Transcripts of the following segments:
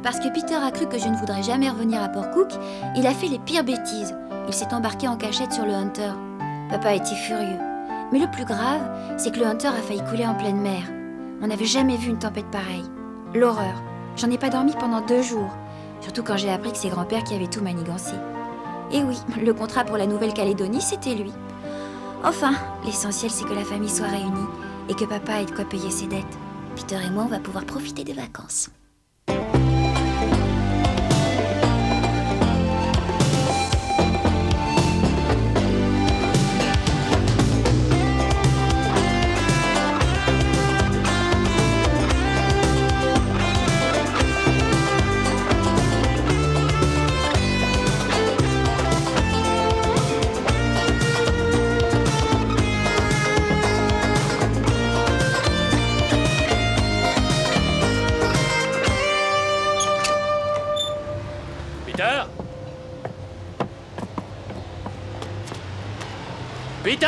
Parce que Peter a cru que je ne voudrais jamais revenir à Port Cook, il a fait les pires bêtises. Il s'est embarqué en cachette sur le Hunter. Papa était furieux. Mais le plus grave, c'est que le Hunter a failli couler en pleine mer. On n'avait jamais vu une tempête pareille. L'horreur. J'en ai pas dormi pendant 2 jours. Surtout quand j'ai appris que c'est grand-père qui avait tout manigancé. Et oui, le contrat pour la Nouvelle-Calédonie, c'était lui. Enfin, l'essentiel, c'est que la famille soit réunie et que papa ait de quoi payer ses dettes. Peter et moi, on va pouvoir profiter des vacances. Peter!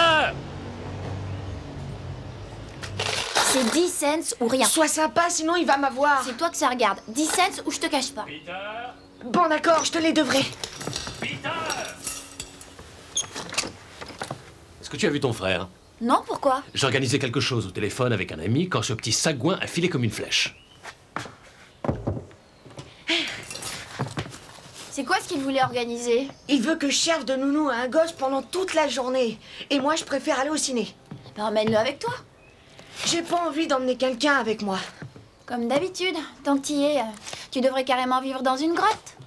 C'est 10 cents ou rien. Sois sympa, sinon il va m'avoir. C'est toi que ça regarde. 10 cents ou je te cache pas. Peter! Bon d'accord, je te les devrai. Peter! Est-ce que tu as vu ton frère? Non, pourquoi? J'organisais quelque chose au téléphone avec un ami quand ce petit sagouin a filé comme une flèche. C'est quoi ce qu'il voulait organiser? Il veut que je serve de nounou à un gosse pendant toute la journée. Et moi, je préfère aller au ciné. Ben, emmène-le avec toi. J'ai pas envie d'emmener quelqu'un avec moi. Comme d'habitude, tant que t'y es, tu devrais carrément vivre dans une grotte.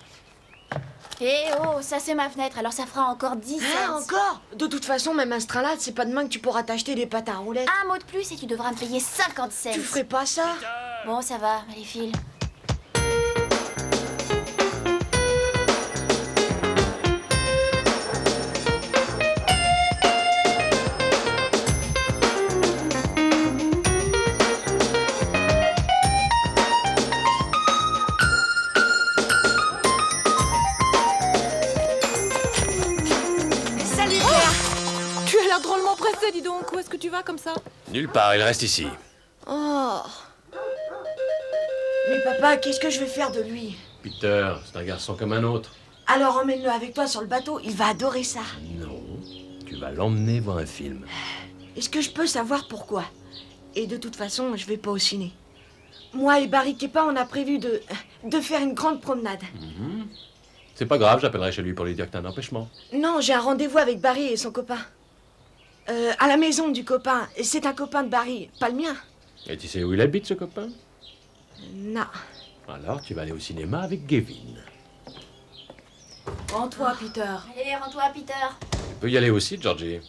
Eh oh, ça c'est ma fenêtre, alors ça fera encore 10 cents. Ah, encore? De toute façon, même un strinlade, c'est pas demain que tu pourras t'acheter des pâtes à roulettes. Un mot de plus et tu devras me payer 50 cents. Tu ferais pas ça? Bon, ça va, allez, file. Drôlement pressé, dis donc. Où est-ce que tu vas comme ça? Nulle part, il reste ici. Oh. Mais papa, qu'est-ce que je vais faire de lui? Peter, c'est un garçon comme un autre. Alors emmène-le avec toi sur le bateau, il va adorer ça. Non, tu vas l'emmener voir un film. Est-ce que je peux savoir pourquoi? Et de toute façon, je vais pas au ciné. Moi et Barry Kepa, on a prévu de faire une grande promenade. C'est pas grave, j'appellerai chez lui pour lui dire que t'as un empêchement. Non, j'ai un rendez-vous avec Barry et son copain. À la maison du copain. C'est un copain de Barry, pas le mien. Et tu sais où il habite, ce copain? Non. Alors, tu vas aller au cinéma avec Gavin. Rends-toi, Peter. Allez, rends-toi, Peter. Tu peux y aller aussi, Georgie.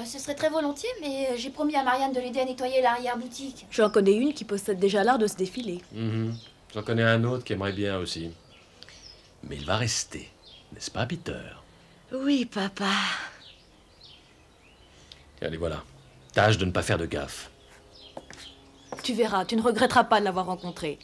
Ce serait très volontiers, mais j'ai promis à Marianne de l'aider à nettoyer l'arrière-boutique. J'en connais une qui possède déjà l'art de se défiler. J'en connais un autre qui aimerait bien aussi. Mais il va rester, n'est-ce pas, Peter? Oui, papa. Allez, voilà. Tâche de ne pas faire de gaffe. Tu verras, tu ne regretteras pas de l'avoir rencontré.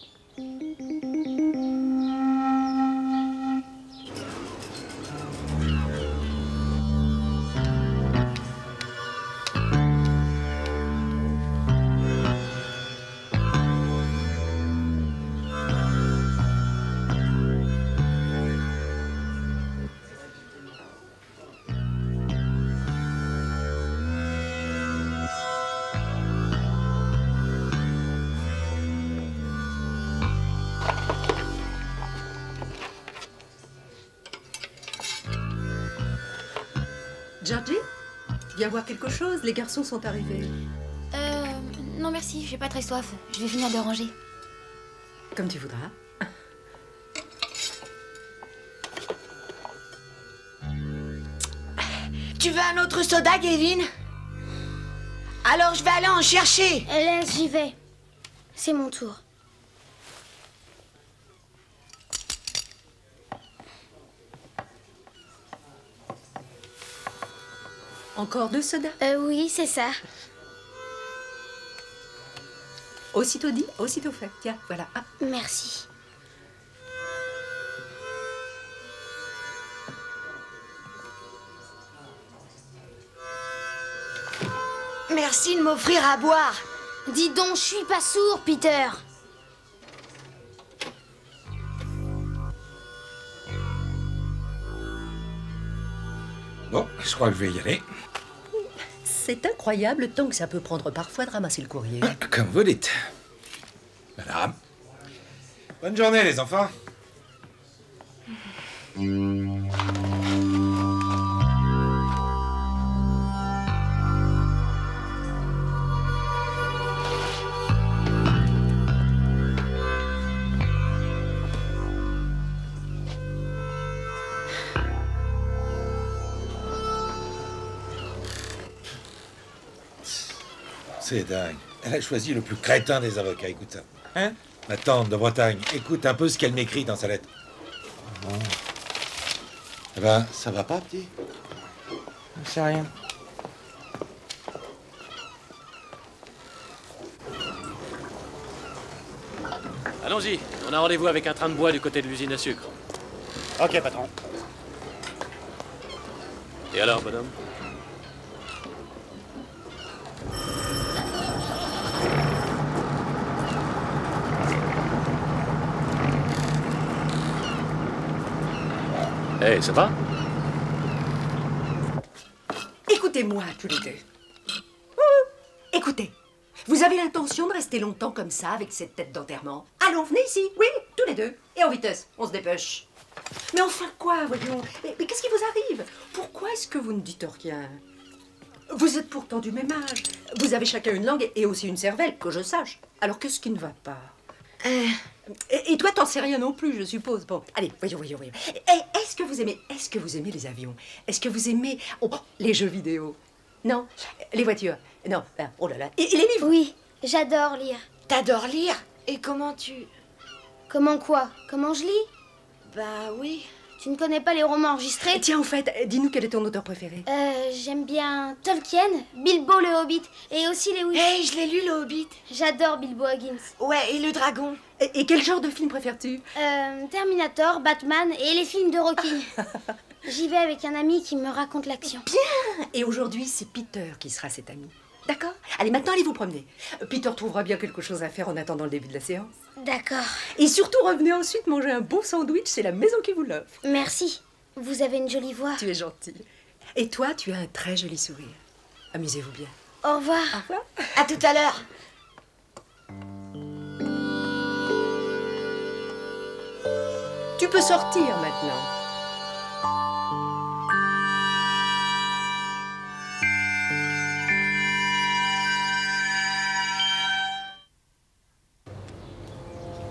Georgie, viens voir quelque chose, les garçons sont arrivés. Non merci, j'ai pas très soif. Je vais finir de ranger. Comme tu voudras. Tu veux un autre soda, Gavin? Alors je vais aller en chercher. Laisse, j'y vais. C'est mon tour. Encore 2 sodas? Oui, c'est ça. Aussitôt dit, aussitôt fait. Tiens, voilà. Ah. Merci. Merci de m'offrir à boire. Dis donc, je suis pas sourd, Peter. Bon, je crois que je vais y aller. C'est incroyable le temps que ça peut prendre parfois de ramasser le courrier. Comme vous dites. Madame. Bonne journée, les enfants. C'est dingue. Elle a choisi le plus crétin des avocats, écoute ça. Hein? Ma tante de Bretagne, écoute un peu ce qu'elle m'écrit dans sa lettre. Oh. Eh ben, ça va pas, petit? C'est rien. Allons-y, on a rendez-vous avec un train de bois du côté de l'usine à sucre. Ok, patron. Et alors, bonhomme? Hey, ça va? Écoutez-moi, tous les deux. Écoutez, vous avez l'intention de rester longtemps comme ça, avec cette tête d'enterrement? Allons, venez ici, oui, tous les deux. Et en vitesse, on se dépêche. Mais enfin quoi, voyons? Mais qu'est-ce qui vous arrive? Pourquoi est-ce que vous ne dites rien? Vous êtes pourtant du même âge. Vous avez chacun une langue et aussi une cervelle, que je sache. Alors qu'est-ce qui ne va pas? Et toi, t'en sais rien non plus, je suppose. Bon, allez, voyons. Est-ce que vous aimez les avions? Est-ce que vous aimez les jeux vidéo? Non? Les voitures? Non? Oh là là. Et les livres? Oui, j'adore lire. T'adores lire? Et comment tu... Comment quoi? Comment je lis? Bah oui. Tu ne connais pas les romans enregistrés? Tiens, en fait, dis-nous quel est ton auteur préféré? J'aime bien Tolkien, Bilbo le Hobbit et aussi les Hey, je l'ai lu, le Hobbit. J'adore Bilbo Baggins. Ouais, et le dragon. Et quel genre de film préfères-tu? Terminator, Batman et les films de Rocky. J'y vais avec un ami qui me raconte l'action. Bien! Et aujourd'hui, c'est Peter qui sera cet ami. D'accord? Allez, maintenant, allez vous promener. Peter trouvera bien quelque chose à faire en attendant le début de la séance. D'accord. Et surtout, revenez ensuite manger un bon sandwich, c'est la maison qui vous l'offre. Merci. Vous avez une jolie voix. Tu es gentil. Et toi, tu as un très joli sourire. Amusez-vous bien. Au revoir. Au revoir. À tout à l'heure. Tu peux sortir maintenant.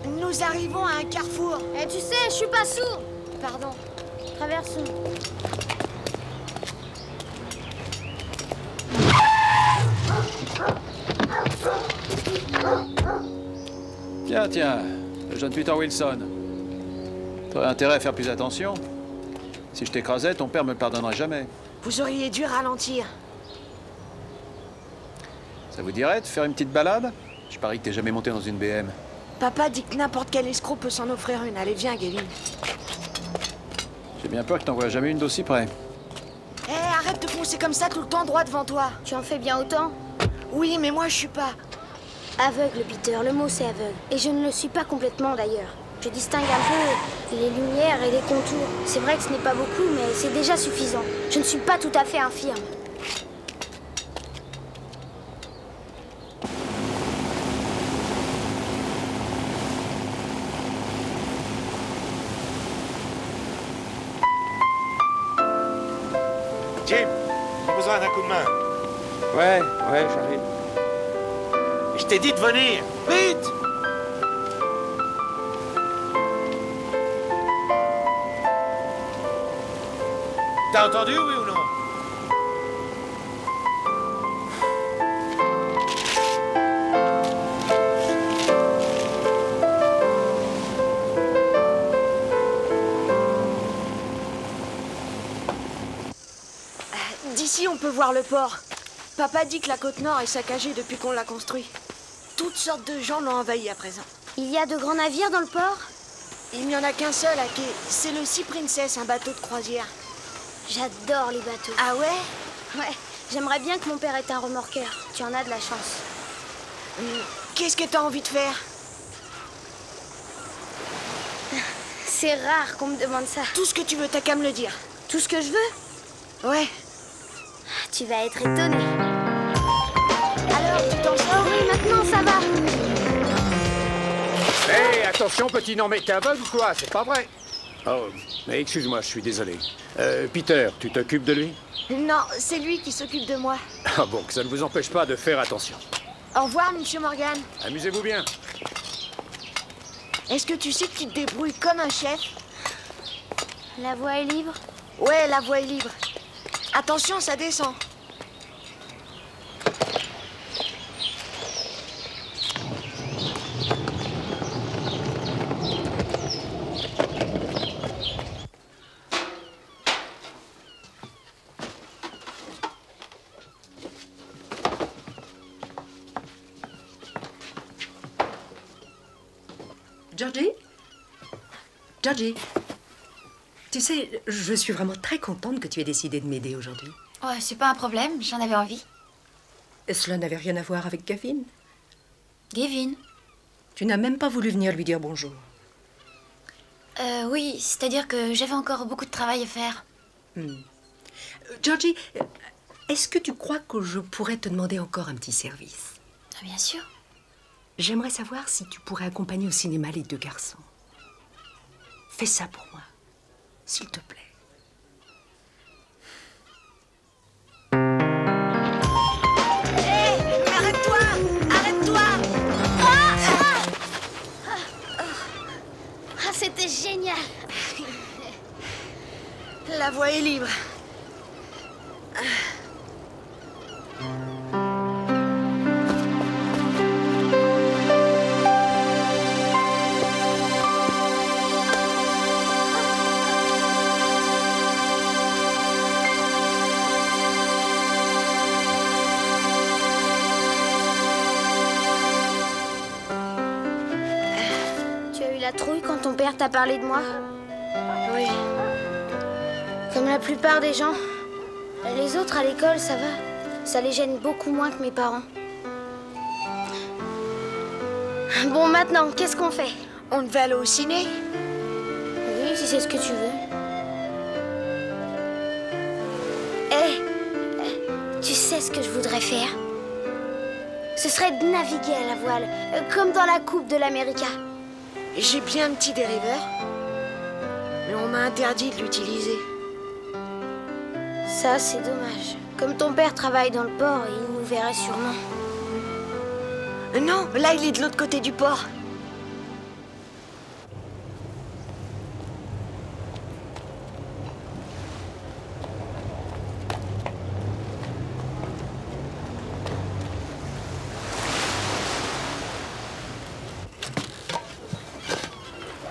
Nous arrivons à un carrefour. Eh, tu sais, je suis pas sourd. Pardon. Traversons. Tiens, le jeune Peter Wilson. T'aurais intérêt à faire plus attention. Si je t'écrasais, ton père me pardonnerait jamais. Vous auriez dû ralentir. Ça vous dirait de faire une petite balade? Je parie que t'es jamais monté dans une BM. Papa dit que n'importe quel escroc peut s'en offrir une. Allez, viens, Gavin. J'ai bien peur que t'en vois jamais une d'aussi près. Hé, arrête de foncer comme ça tout le temps droit devant toi. Tu en fais bien autant? Oui, mais moi, je suis pas... Aveugle, Peter. Le mot, c'est aveugle. Et je ne le suis pas complètement, d'ailleurs. Je distingue un peu les lumières et les contours. C'est vrai que ce n'est pas beaucoup, mais c'est déjà suffisant. Je ne suis pas tout à fait infirme. Jim, j'ai besoin d'un coup de main. Ouais, j'arrive. Je t'ai dit de venir. Vite! T'as entendu, oui ou non? D'ici, on peut voir le port. Papa dit que la côte nord est saccagée depuis qu'on l'a construit. Toutes sortes de gens l'ont envahi à présent. Il y a de grands navires dans le port? Il n'y en a qu'un seul à quai. C'est le Sea Princess, un bateau de croisière. J'adore les bateaux. Ah ouais? Ouais, j'aimerais bien que mon père ait un remorqueur. Tu en as de la chance. Qu'est-ce que t'as envie de faire? C'est rare qu'on me demande ça. Tout ce que tu veux, t'as qu'à me le dire. Tout ce que je veux? Ouais. Tu vas être étonné. Alors, tu t'en sors? Oui, maintenant ça va. Hé, attention, petit, non mais t'es aveugle ou quoi? C'est pas vrai. Oh, mais excuse-moi, je suis désolé. Peter, tu t'occupes de lui? Non, c'est lui qui s'occupe de moi. Ah bon, que ça ne vous empêche pas de faire attention. Au revoir, monsieur Morgan. Amusez-vous bien. Est-ce que tu sais que tu te débrouilles comme un chef? La voie est libre? Ouais, la voie est libre. Attention, ça descend. Georgie? Georgie? Tu sais, je suis vraiment très contente que tu aies décidé de m'aider aujourd'hui. Ouais, c'est pas un problème, j'en avais envie. Et cela n'avait rien à voir avec Gavin. Gavin? Tu n'as même pas voulu venir lui dire bonjour. Oui, c'est-à-dire que j'avais encore beaucoup de travail à faire. Georgie, est-ce que tu crois que je pourrais te demander encore un petit service? Bien sûr. J'aimerais savoir si tu pourrais accompagner au cinéma les deux garçons. Fais ça pour moi, s'il te plaît. Hé, arrête-toi! Arrête-toi! Ah, c'était génial. La voie est libre. Tu as eu la trouille quand ton père t'a parlé de moi? Oui. Comme la plupart des gens. Les autres à l'école, ça va. Ça les gêne beaucoup moins que mes parents. Bon, maintenant, qu'est-ce qu'on fait? On devait aller au ciné? Oui, si c'est ce que tu veux. Hé, tu sais ce que je voudrais faire? Ce serait de naviguer à la voile, comme dans la coupe de l'América. J'ai bien un petit dériveur, mais on m'a interdit de l'utiliser. Ça, c'est dommage. Comme ton père travaille dans le port, il nous verrait sûrement. Non, là, il est de l'autre côté du port.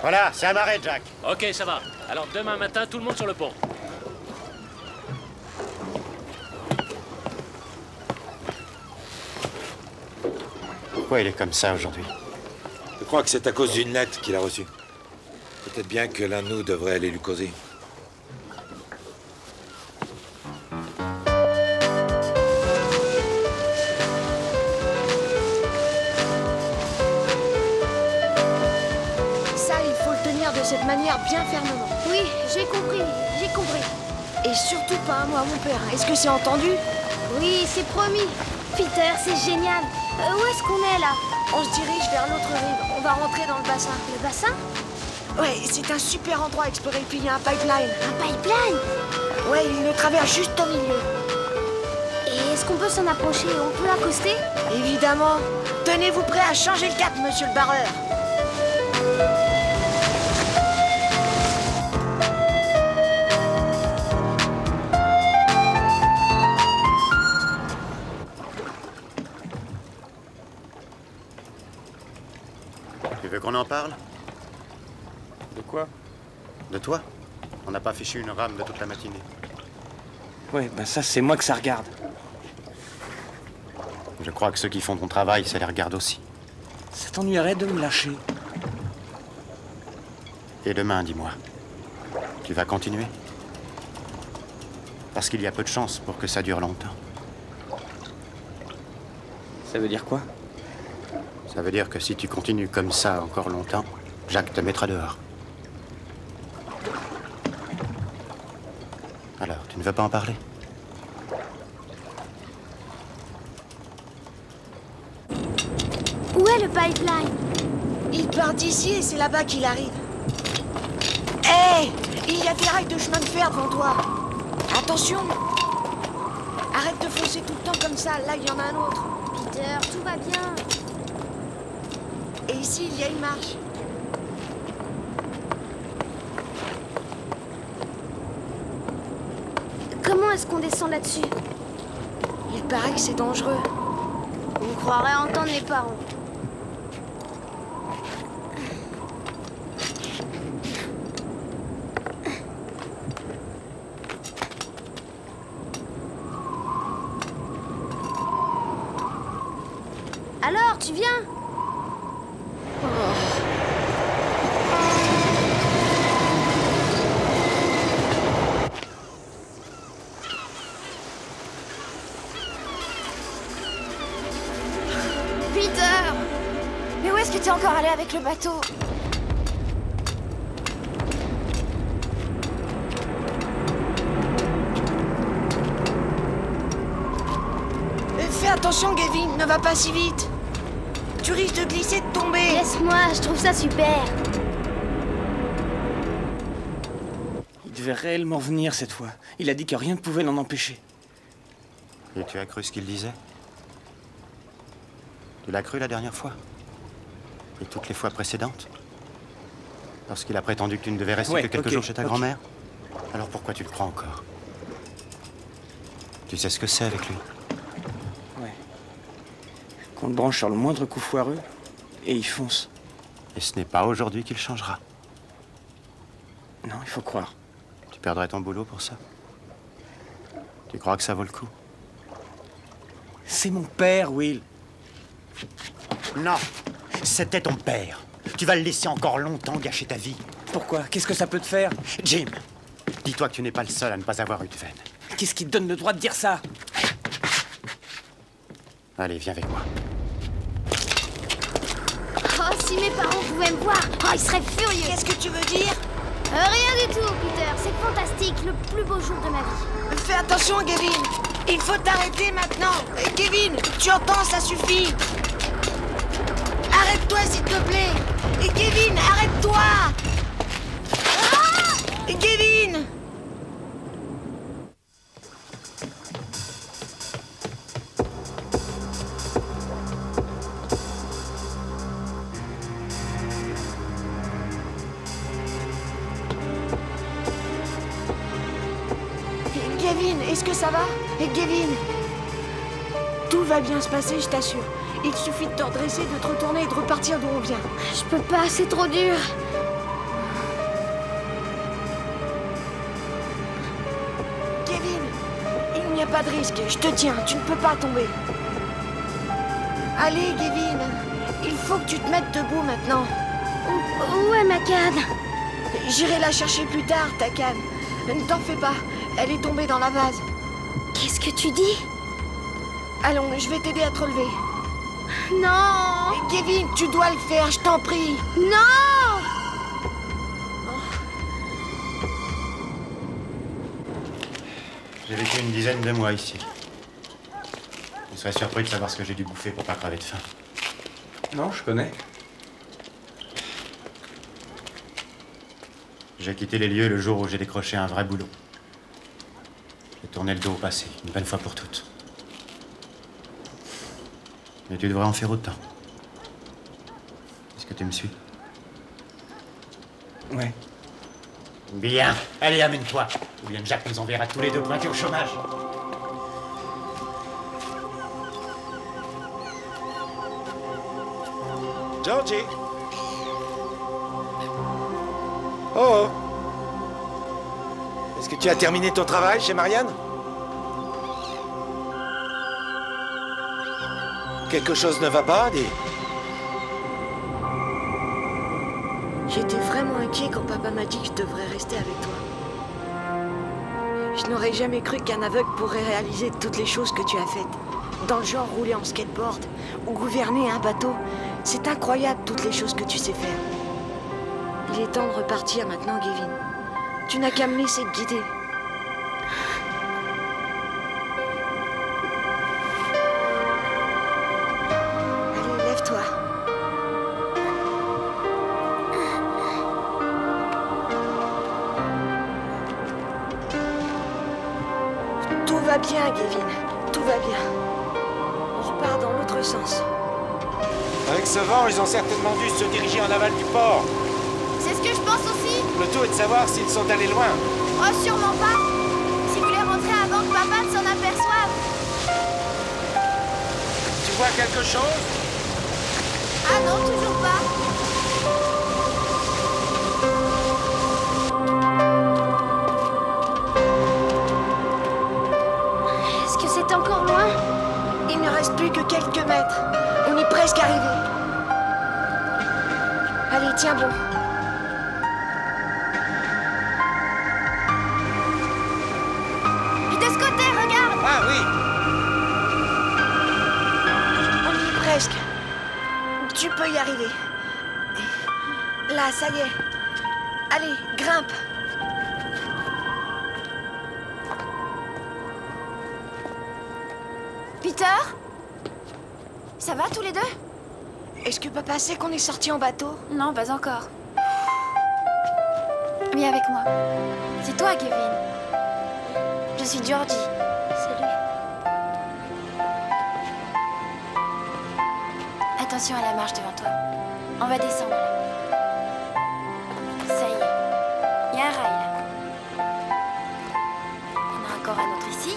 Voilà, c'est amarré, Jack. Ok, ça va. Alors demain matin, tout le monde sur le pont. Pourquoi il est comme ça aujourd'hui? Je crois que c'est à cause d'une lettre qu'il a reçue. Peut-être bien que l'un de nous devrait aller lui causer. Ça, il faut le tenir de cette manière bien fermement. Oui, j'ai compris, j'ai compris. Et surtout pas un mot à mon père. Est-ce que c'est entendu? Oui, c'est promis. Peter, c'est génial. Où est-ce qu'on est là? On se dirige vers l'autre rive. On va rentrer dans le bassin. Le bassin? Ouais, c'est un super endroit à explorer. Puis il y a un pipeline. Un pipeline? Ouais, il le traverse juste au milieu. Et est-ce qu'on peut s'en approcher? On peut l'accoster? Évidemment. Tenez-vous prêt à changer le cap, monsieur le barreur. Tu veux qu'on en parle? De quoi? De toi? On n'a pas fichu une rame de toute la matinée. Ouais, ben ça, c'est moi que ça regarde. Je crois que ceux qui font ton travail, ça les regarde aussi. Ça t'ennuierait de me lâcher? Et demain, dis-moi, tu vas continuer? Parce qu'il y a peu de chance pour que ça dure longtemps. Ça veut dire quoi? Ça veut dire que si tu continues comme ça encore longtemps, Jacques te mettra dehors. Alors, tu ne veux pas en parler? Où est le pipeline? Il part d'ici et c'est là-bas qu'il arrive. Hé! Il y a des rails de chemin de fer devant toi. Attention! Arrête de foncer tout le temps comme ça, là il y en a un autre. Peter, tout va bien. Et ici, il y a une marche. Comment est-ce qu'on descend là-dessus? Il paraît que c'est dangereux. On croirait entendre les parents. Alors, tu viens? Peter! Mais où est-ce que t'es encore allé avec le bateau? Fais attention, Gavin, ne va pas si vite. Tu risques de glisser, de tomber. Laisse-moi, je trouve ça super. Il devait réellement venir cette fois. Il a dit que rien ne pouvait l'en empêcher. Et tu as cru ce qu'il disait? Tu l'as cru la dernière fois? Et toutes les fois précédentes? Lorsqu'il a prétendu que tu ne devais rester que quelques jours chez ta grand-mère? Alors pourquoi tu le crois encore? Tu sais ce que c'est avec lui? Ouais. Qu'on le branche sur le moindre coup foireux, et il fonce. Et ce n'est pas aujourd'hui qu'il changera. Non, il faut croire. Tu perdrais ton boulot pour ça? Tu crois que ça vaut le coup? C'est mon père, Will. Non, c'était ton père. Tu vas le laisser encore longtemps gâcher ta vie. Pourquoi? Qu'est-ce que ça peut te faire? Jim, dis-toi que tu n'es pas le seul à ne pas avoir eu de veine. Qu'est-ce qui te donne le droit de dire ça? Allez, viens avec moi. Oh, si mes parents pouvaient me voir, oh, ils seraient furieux. Qu'est-ce que tu veux dire? Rien du tout, Peter. C'est fantastique, le plus beau jour de ma vie. Fais attention, Gavin. Il faut t'arrêter maintenant. Gavin, tu entends, ça suffit. Arrête-toi, s'il te plaît. Et Gavin, arrête-toi. Ah! Gavin! Gavin, est-ce que ça va? Gavin, tout va bien se passer, je t'assure. Il suffit de te redresser, de te retourner et de repartir d'où on vient. Je peux pas, c'est trop dur. Gavin, il n'y a pas de risque. Je te tiens, tu ne peux pas tomber. Allez, Gavin, il faut que tu te mettes debout maintenant. Où est ma canne? J'irai la chercher plus tard, ta canne. Ne t'en fais pas, elle est tombée dans la vase. Qu'est-ce que tu dis? Allons, je vais t'aider à te relever. Non! Gavin, tu dois le faire, je t'en prie. Non! J'ai vécu une dizaine de mois ici. Vous serez surpris de savoir ce que j'ai dû bouffer pour pas crever de faim. Non, je connais. J'ai quitté les lieux le jour où j'ai décroché un vrai boulot. J'ai tourné le dos au passé, une bonne fois pour toutes. Mais tu devrais en faire autant. Est-ce que tu me suis? Ouais. Bien. Allez, amène-toi. Ou bien Jack nous enverra tous les deux pointer au chômage. Georgie. Oh. Est-ce que tu as terminé ton travail chez Marianne? Quelque chose ne va pas, dis? J'étais vraiment inquiet quand papa m'a dit que je devrais rester avec toi. Je n'aurais jamais cru qu'un aveugle pourrait réaliser toutes les choses que tu as faites. Dans le genre rouler en skateboard ou gouverner un bateau. C'est incroyable toutes les choses que tu sais faire. Il est temps de repartir maintenant, Gavin. Tu n'as qu'à me laisser te guider. va bien, Kevin. Tout va bien. On repart dans l'autre sens. Avec ce vent, ils ont certainement dû se diriger en aval du port. C'est ce que je pense aussi. Le tout est de savoir s'ils sont allés loin. Oh, sûrement pas. Si vous voulez rentrer avant que papa ne s'en aperçoive. Tu vois quelque chose? Ah non, toujours pas. Est-ce que c'est encore loin? Il ne reste plus que quelques mètres. On est presque arrivé. Allez, tiens bon. Et de ce côté, regarde. Ah oui. On y est presque. Tu peux y arriver. Là, ça y est. Allez, grimpe. Peter? Ça va tous les deux? Est-ce que papa sait qu'on est sorti en bateau? Non, pas encore. Viens avec moi. C'est toi, Kevin. Je suis Georgie. Salut. Attention à la marche devant toi. On va descendre là. Ça y est. Il y a un rail là. Il y en a encore un autre ici.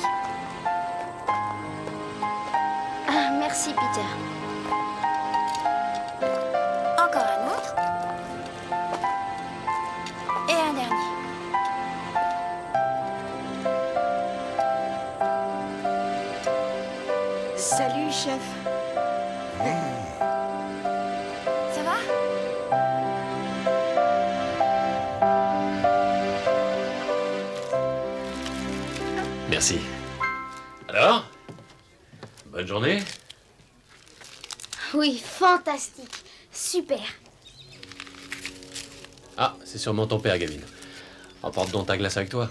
Ah, merci, Peter. Encore un autre. Et un dernier. Salut, chef. Ça va? Merci. Alors? Bonne journée? Oui, fantastique. Super. Ah, c'est sûrement ton père, Gavin. Emporte donc ta glace avec toi.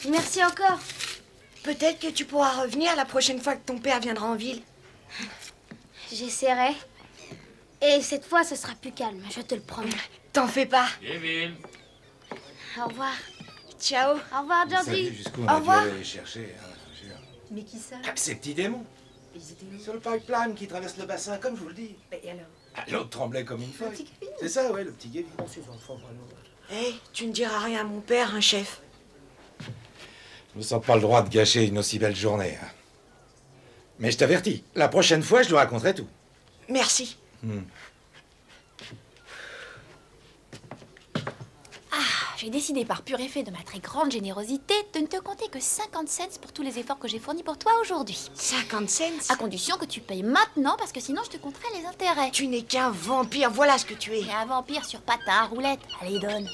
Merci encore. Peut-être que tu pourras revenir la prochaine fois que ton père viendra en ville. J'essaierai. Et cette fois, ce sera plus calme, je te le promets. T'en fais pas. Gavin! Au revoir. Ciao. Au revoir, Georgie. Salut, jusqu'où on Au a dû revoir. aller les chercher, hein, je te jure. Mais qui ça? Ah, ces petits démons. Ils étaient où? Sur le pipeline qui traverse le bassin, comme je vous le dis. Et alors? Ah, l'autre tremblait comme une Le feuille. petit Kevin? C'est ça, ouais, le petit Gavin. Oh, ces enfants, vraiment. Hé, tu ne diras rien à mon père, hein, chef. Je ne sens pas le droit de gâcher une aussi belle journée. Hein. Mais je t'avertis, la prochaine fois, je lui raconterai tout. Merci. J'ai décidé par pur effet de ma très grande générosité de ne te compter que 50 cents pour tous les efforts que j'ai fournis pour toi aujourd'hui. 50 cents? À condition que tu payes maintenant parce que sinon je te compterai les intérêts. Tu n'es qu'un vampire, voilà ce que tu es. Et un vampire sur patin à roulette. Allez, donne.